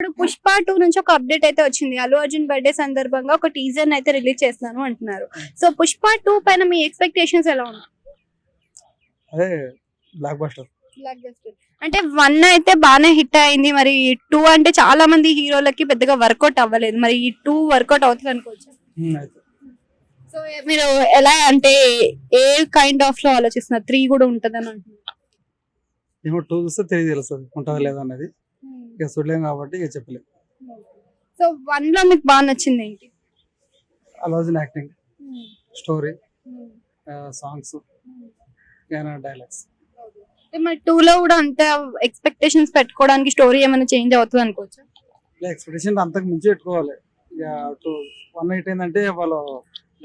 ఇప్పుడు పుష్ప 2 నుంచి ఒక అప్డేట్ అయితే వచ్చింది. అల్లు అర్జున్ బర్త్డే సందర్భంగా ఒక టీజర్ అయితే రిలీజ్ చేస్తున్నాను అంటున్నారు. సో పుష్ప 2 పైన మీ ఎక్స్పెక్టేషన్స్ ఎలా ఉన్నాయి? అదే బ్లాక్ బస్టర్. అంటే 1 అయితే బాగానే హిట్ అయింది. మరి 2 అంటే చాలా మంది హీరోలకి పెద్దగా వర్కౌట్ అవ్వలేదు. మరి ఈ 2 వర్కౌట్ అవుతుంది అనుకోవచ్చు. అయితే సో మీరు ఎలా అంటే ఏ కైండ్ ఆఫ్ లో ఆలోచిస్తున్నారు? 3 కూడా ఉంటదని అంటున్నారు. ఏమో 2 చూస్తే తెలుస్తుంది ఉంటుందా లేదా అన్నది. ఇక చూడలేం కాబట్టి ఇక చెప్పలేం. సో 1 లో మీకు బాగా నచ్చింది ఏంటి? Allu Arjun acting, story, songs, dialogues. మరి 2 లో కూడా అంత ఎక్స్పెక్టేషన్స్ పెట్టుకోవడానికి స్టోరీ ఏమైనా చేంజ్ అవుతుంది అనుకోవచ్చు. ఎక్స్పెక్టేషన్ అంతకు మించి పెట్టుకోవాలి. ఇక 1 హిట్ ఏంటంటే వాళ్ళు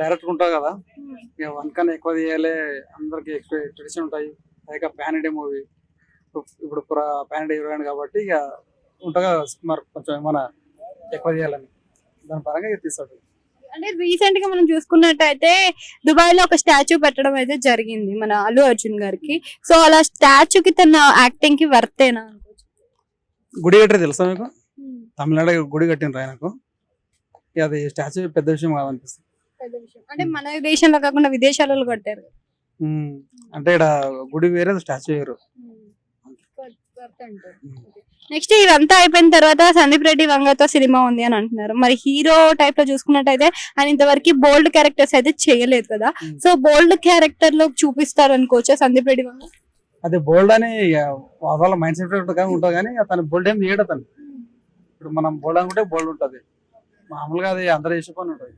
డైరెక్ట్ ఉంటారు కదా, ఇక 1 కన్నా ఎక్కువ తీయాలి, అందరికి ఎక్స్పెక్టేషన్ ఉంటాయి. లైక్ పాన్ ఇండియా మూవీ, ఇప్పుడు పాన్ ఇండియా హీరోయిన్ కాబట్టి ఇక ఉంటుంది కదా సుకుమార్ కొంచెం ఏమైనా ఎక్కువ తీయాలని, దాని పరంగా ఇక తీస్తాడు. అంటే రీసెంట్ గా మనం చూసుకున్నట్టయితే దుబాయ్ లో ఒక స్టాచ్యూ పెట్టడం అయితే జరిగింది మన అల్లు అర్జున్ గారికి. సో అలా స్టాచ్యూకి తన యాక్టింగ్ కి వర్తేనా అనుకోవచ్చు. గుడి కట్టారు తెలుసా మీకు? తమిళనాడు గుడి కట్టినరు ఆయనకు. ఇక అది స్టాచ్యూ పెద్ద విషయం కాదనిపిస్తుంది. అంటే మన దేశంలో కాకుండా విదేశాలలో కట్టారు. అంటే ఇక్కడ గుడి వేరే, స్టాచ్యూ వేరు. నెక్స్ట్ ఇదంతా అయిపోయిన తర్వాత సందీప్ రెడ్డి వంగతో సినిమా ఉంది అని అంటున్నారు. మరి హీరో టైప్ లో చూసుకున్నట్టయితే ఆయన ఇంతవరకు బోల్డ్ క్యారెక్టర్స్ అయితే చేయలేదు కదా. సో బోల్డ్ క్యారెక్టర్ లో చూపిస్తారు అనుకోవచ్చా సందీప్ రెడ్డి వంగ? అదే బోల్డ్ అని వాళ్ళ మైండ్ సెట్ ఉంటుంది కానీ తను బోల్డ్ ఏం చేయడు. తను ఇప్పుడు మనం బోల్డ్ అనుకుంటే బోల్డ్ ఉంటుంది, మామూలుగా అది అందరూ చేసే పని ఉంటుంది.